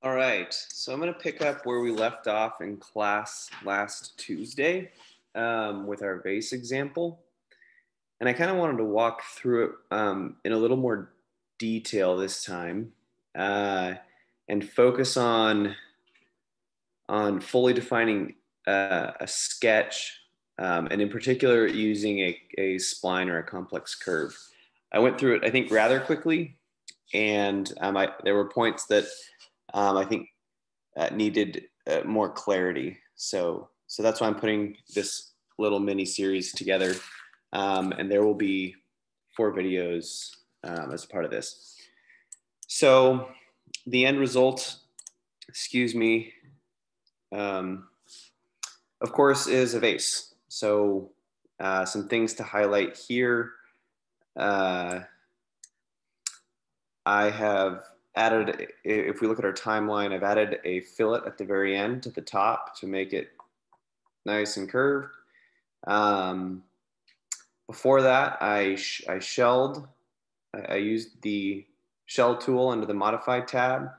All right, so I'm going to pick up where we left off in class last Tuesday with our vase example. And I kind of wanted to walk through it in a little more detail this time uh, and focus on fully defining a sketch and in particular using a spline or a complex curve. I went through it, I think, rather quickly, and there were points that I think needed more clarity. So that's why I'm putting this little mini series together, and there will be 4 videos as a part of this. So the end result, excuse me, of course, is a vase. So some things to highlight here. I have added, if we look at our timeline, I've added a fillet at the very end to the top to make it nice and curved. Before that, I shelled. I used the shell tool under the modified tab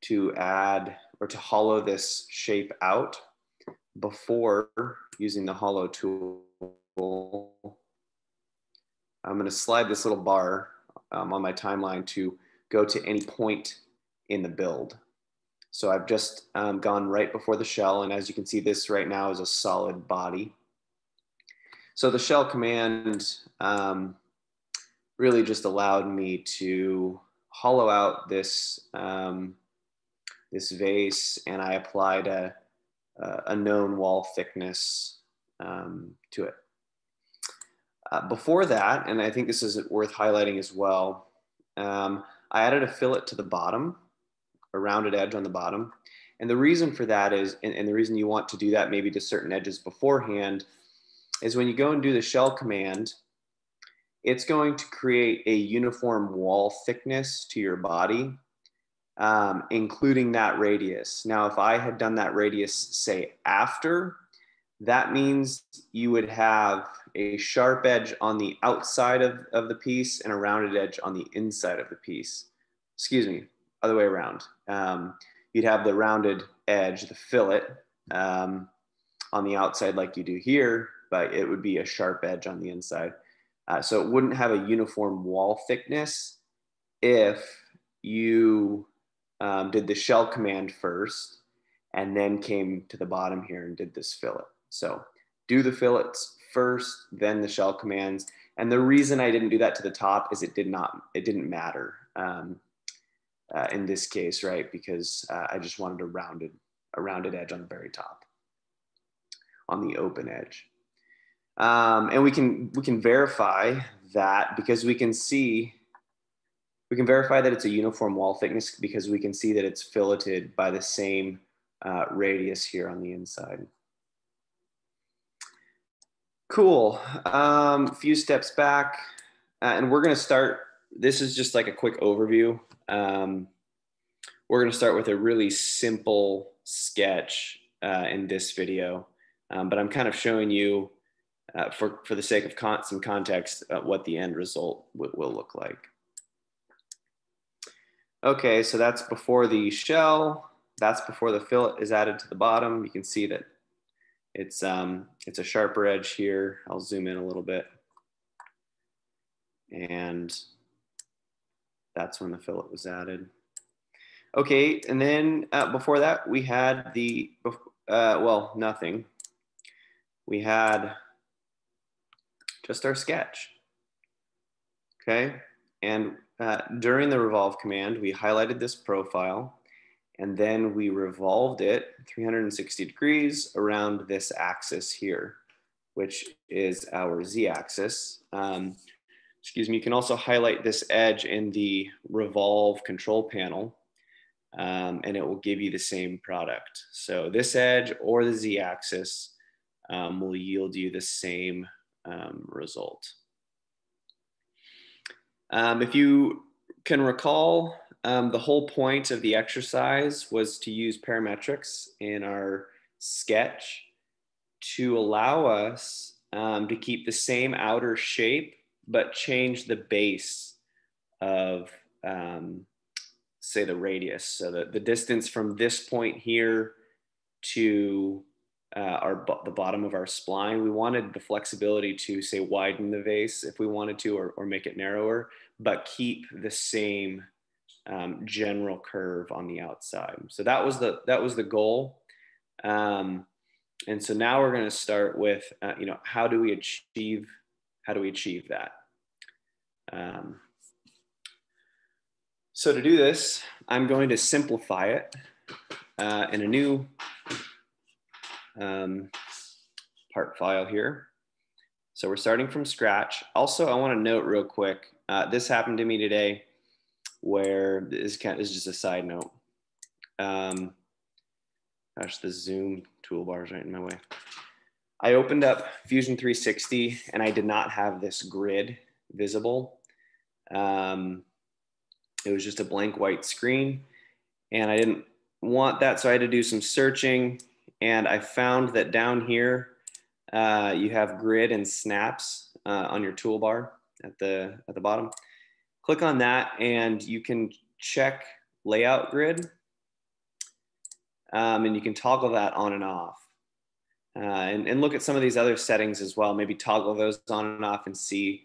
to add or to hollow this shape out before using the hollow tool. I'm going to slide this little bar on my timeline to go to any point in the build. So I've just gone right before the shell, and as you can see, this right now is a solid body. So the shell command really just allowed me to hollow out this, this vase, and I applied a known wall thickness to it. Before that, and I think this is worth highlighting as well, I added a fillet to the bottom, a rounded edge on the bottom. And the reason for that is, and the reason you want to do that maybe to certain edges beforehand, is when you go and do the shell command, it's going to create a uniform wall thickness to your body, including that radius. Now, if I had done that radius, say, after, that means you would have a sharp edge on the outside of the piece and a rounded edge on the inside of the piece. Excuse me, other way around. You'd have the rounded edge, the fillet, on the outside like you do here, but it would be a sharp edge on the inside. So it wouldn't have a uniform wall thickness if you did the shell command first and then came to the bottom here and did this fillet. So do the fillets first, then the shell commands. And the reason I didn't do that to the top is it didn't matter in this case, right? Because I just wanted a rounded edge on the very top, on the open edge. And we can verify that because we can verify that it's a uniform wall thickness because we can see that it's filleted by the same radius here on the inside. Cool. A few steps back, and we're going to start. This is just like a quick overview. We're going to start with a really simple sketch in this video, but I'm kind of showing you, for the sake of some context, what the end result will look like. Okay, so that's before the shell. That's before the fillet is added to the bottom. You can see that it's a sharper edge here. I'll zoom in a little bit. And that's when the fillet was added. Okay, and then before that, we had well, nothing. We had just our sketch. Okay, and during the revolve command, we highlighted this profile, and then we revolved it 360 degrees around this axis here, which is our z-axis. Excuse me, you can also highlight this edge in the revolve control panel, and it will give you the same product. So this edge or the z-axis will yield you the same result. If you can recall, the whole point of the exercise was to use parametrics in our sketch to allow us to keep the same outer shape, but change the base of say the radius. So the distance from this point here to the bottom of our spline, we wanted the flexibility to say widen the vase if we wanted to, or make it narrower, but keep the same general curve on the outside. So that was the goal. And so now we're going to start with, how do we achieve that? So to do this, I'm going to simplify it in a new part file here. So we're starting from scratch. Also, I want to note real quick, this happened to me today, where this is just a side note. Gosh, the Zoom toolbar is right in my way. I opened up Fusion 360 and I did not have this grid visible. It was just a blank white screen and I didn't want that, so I had to do some searching, and I found that down here you have grid and snaps on your toolbar at the bottom. Click on that and you can check layout grid, and you can toggle that on and off, and look at some of these other settings as well. Maybe toggle those on and off and see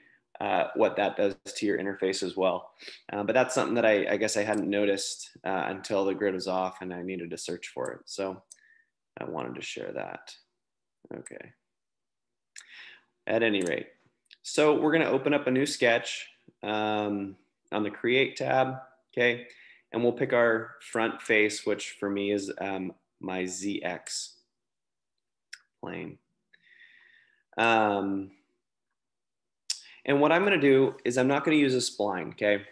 what that does to your interface as well. But that's something that I guess I hadn't noticed until the grid was off and I needed to search for it. So I wanted to share that. Okay. At any rate, so we're going to open up a new sketch on the Create tab, okay? And we'll pick our front face, which for me is my ZX plane. And what I'm going to do is I'm not going to use a spline, okay?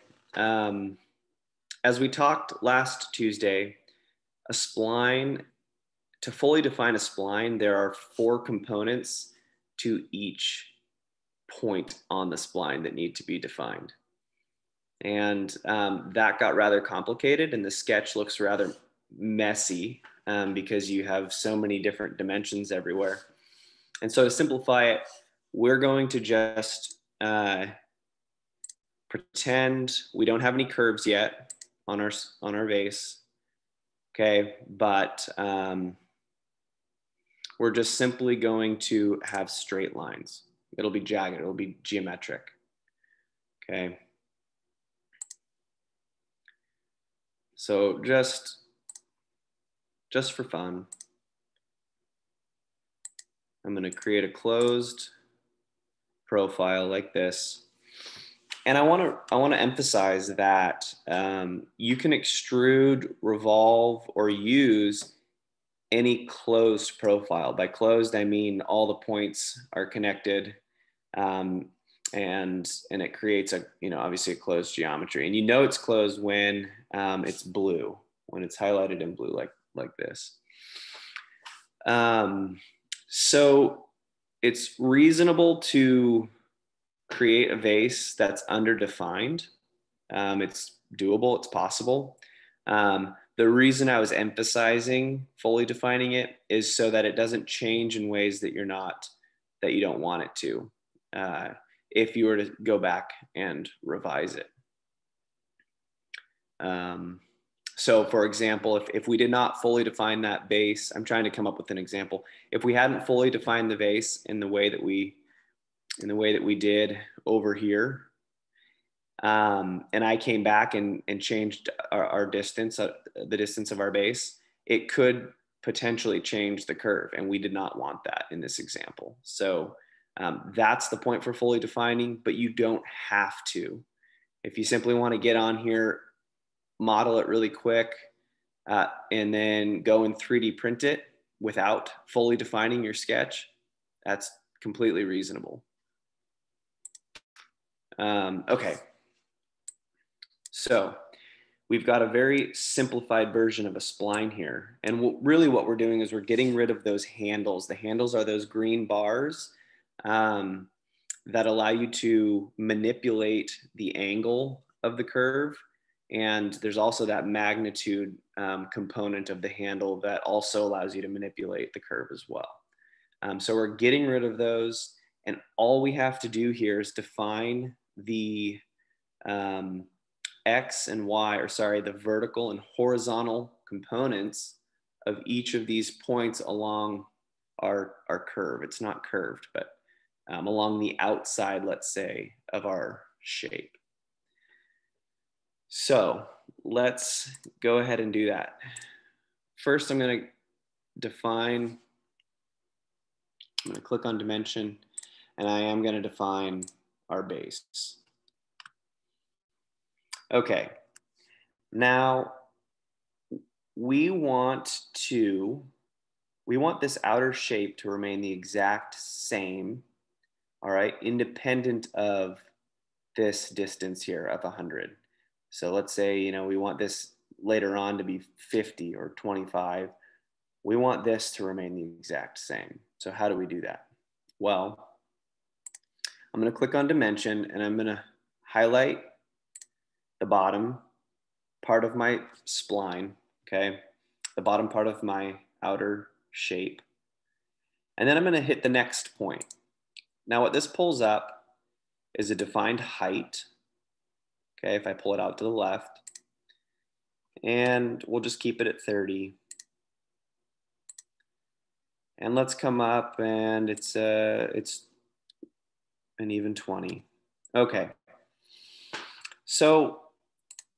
As we talked last Tuesday, a spline, to fully define a spline, there are 4 components to each point on the spline that need to be defined. And that got rather complicated, and the sketch looks rather messy because you have so many different dimensions everywhere. And so to simplify it, we're going to just pretend we don't have any curves yet on our vase, okay? But we're just simply going to have straight lines. It'll be jagged, it'll be geometric, okay? So just for fun, I'm going to create a closed profile like this. And I want to emphasize that you can extrude, revolve, or use any closed profile. By closed, I mean all the points are connected, and it creates obviously a closed geometry. And it's closed when it's blue, when it's highlighted in blue like this. So it's reasonable to create a vase that's underdefined. It's doable, it's possible. The reason I was emphasizing fully defining it is so that it doesn't change in ways that you don't want it to, if you were to go back and revise it. So for example, if we did not fully define that vase, I'm trying to come up with an example. If we hadn't fully defined the vase in the way that we did over here, and I came back and changed our distance, the distance of our base, it could potentially change the curve, and we did not want that in this example. So that's the point for fully defining, but you don't have to. If you simply want to get on here, model it really quick, and then go and 3D print it without fully defining your sketch, that's completely reasonable. Okay, so we've got a very simplified version of a spline here. And really what we're doing is we're getting rid of those handles. The handles are those green bars that allow you to manipulate the angle of the curve. And there's also that magnitude component of the handle that also allows you to manipulate the curve as well. So we're getting rid of those. And all we have to do here is define the X and Y, or sorry, the vertical and horizontal components of each of these points along our curve. It's not curved, but along the outside, let's say, of our shape. So let's go ahead and do that. First, I'm going to define, I'm going to click on dimension, and I am going to define our base. Okay, now we want this outer shape to remain the exact same, all right, independent of this distance here of 100. So let's say, you know, we want this later on to be 50 or 25. We want this to remain the exact same. So how do we do that? Well, I'm going to click on dimension, and I'm going to highlight the bottom part of my spline, okay? The bottom part of my outer shape. And then I'm going to hit the next point. Now what this pulls up is a defined height, okay, if I pull it out to the left. And we'll just keep it at 30. And let's come up, and it's an even 20. Okay. So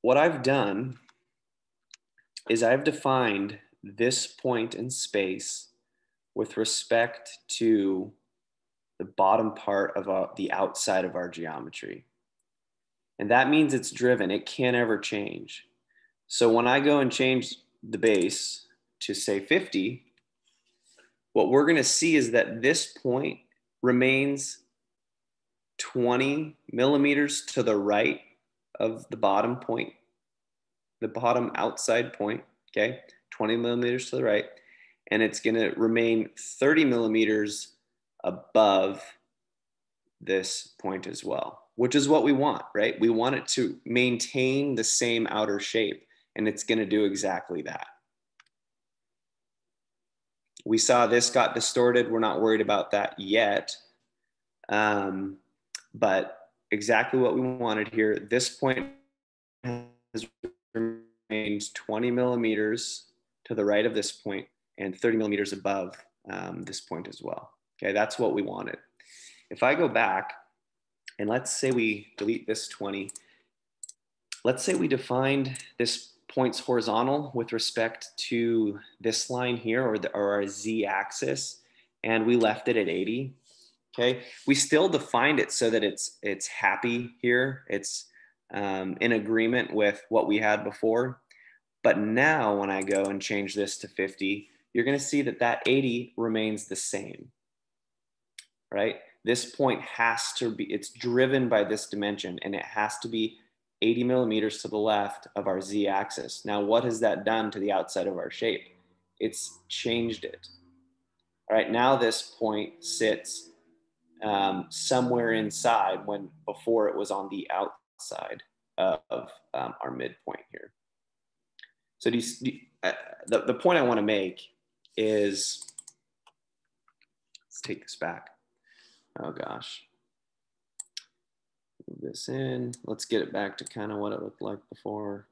what I've done is I've defined this point in space with respect to the bottom part of the outside of our geometry. And that means it's driven. It can't ever change. So when I go and change the base to say 50, what we're going to see is that this point remains 20 millimeters to the right of the bottom point, the bottom outside point, okay? 20 millimeters to the right. And it's going to remain 30 millimeters above this point as well, which is what we want, right? We want it to maintain the same outer shape, and it's going to do exactly that. We saw this got distorted. We're not worried about that yet. But exactly what we wanted here. This point has remained 20 millimeters to the right of this point and 30 millimeters above this point as well. Okay, that's what we wanted. If I go back and let's say we delete this 20, let's say we defined this point's horizontal with respect to this line here, or our z-axis, and we left it at 80. Okay, we still defined it so that it's happy here. It's in agreement with what we had before. But now when I go and change this to 50, you're going to see that that 80 remains the same, right? This point has to be, it's driven by this dimension, and it has to be 80 millimeters to the left of our z-axis. Now, what has that done to the outside of our shape? It's changed it. All right, now this point sits somewhere inside when before it was on the outside of our midpoint here. So the point I want to make is, let's take this back. Oh gosh. Move this in. Let's get it back to kind of what it looked like before.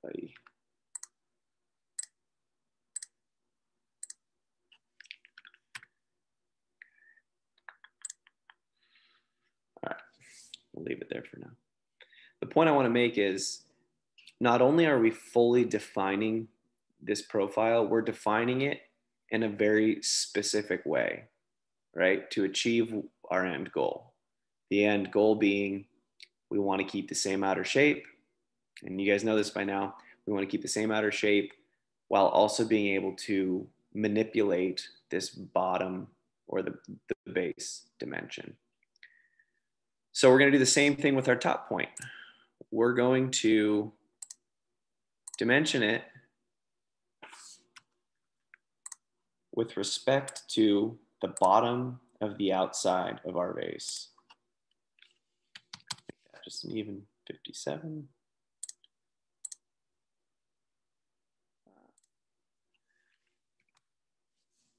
Buddy. All right, we'll leave it there for now. The point I want to make is not only are we fully defining this profile, we're defining it in a very specific way, right? To achieve our end goal. The end goal being we want to keep the same outer shape. And you guys know this by now. We want to keep the same outer shape while also being able to manipulate this bottom or the base dimension. So we're going to do the same thing with our top point. We're going to dimension it with respect to the bottom of the outside of our vase. Just an even 57.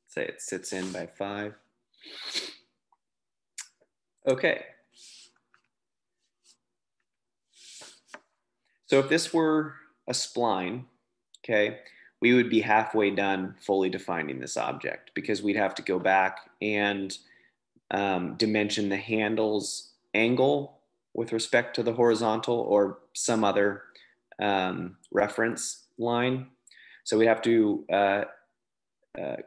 Say it sits in by 5. Okay. So if this were a spline, okay, we would be halfway done fully defining this object because we'd have to go back and dimension the handle's angle with respect to the horizontal or some other reference line. So we have to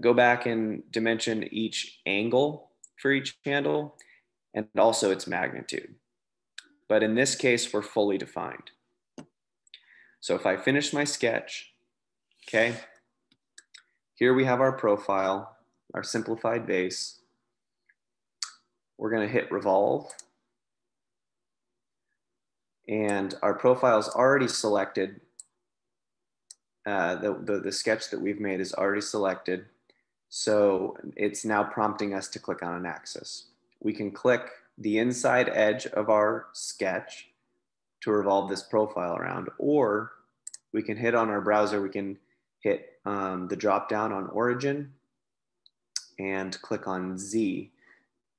go back and dimension each angle for each handle and also its magnitude. But in this case, we're fully defined. So if I finish my sketch, okay, here we have our profile, our simplified vase. We're going to hit revolve. And our profile is already selected. The sketch that we've made is already selected. So it's now prompting us to click on an axis. We can click the inside edge of our sketch to revolve this profile around, or we can hit on our browser, we can hit the drop down on origin and click on Z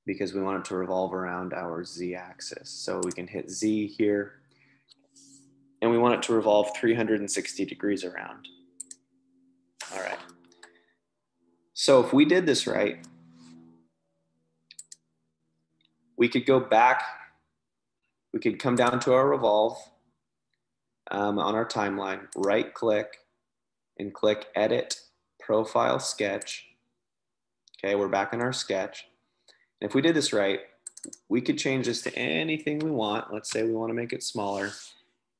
because we want it to revolve around our Z axis. So we can hit Z here and we want it to revolve 360 degrees around. All right. So if we did this right, we could go back, we could come down to our revolve on our timeline, right click and click edit profile sketch. Okay, we're back in our sketch. And if we did this right, we could change this to anything we want. Let's say we want to make it smaller,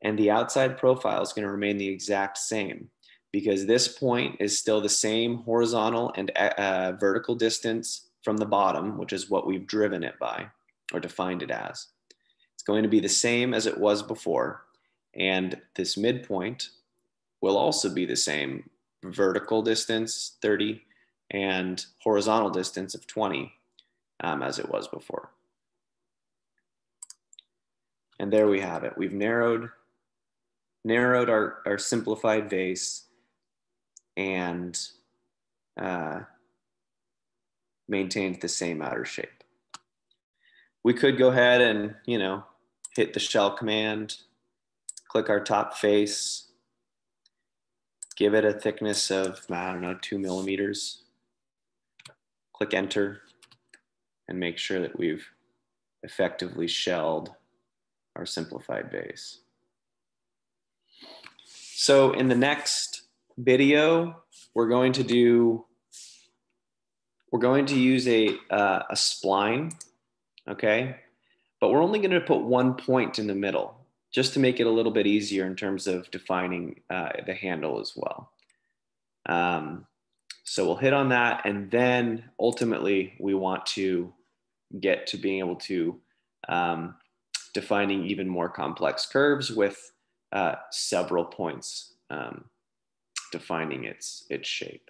and the outside profile is going to remain the exact same because this point is still the same horizontal and vertical distance from the bottom, which is what we've driven it by or defined it as. It's going to be the same as it was before. And this midpoint will also be the same vertical distance, 30, and horizontal distance of 20 as it was before. And there we have it. We've narrowed our simplified vase and maintained the same outer shape. We could go ahead and, hit the shell command, click our top face, give it a thickness of, 2 millimeters. Click enter and make sure that we've effectively shelled our simplified vase. So in the next video, we're going to use a spline, okay? But we're only going to put one point in the middle just to make it a little bit easier in terms of defining the handle as well. So we'll hit on that, and then ultimately we want to get to being able to defining even more complex curves with several points defining its shape.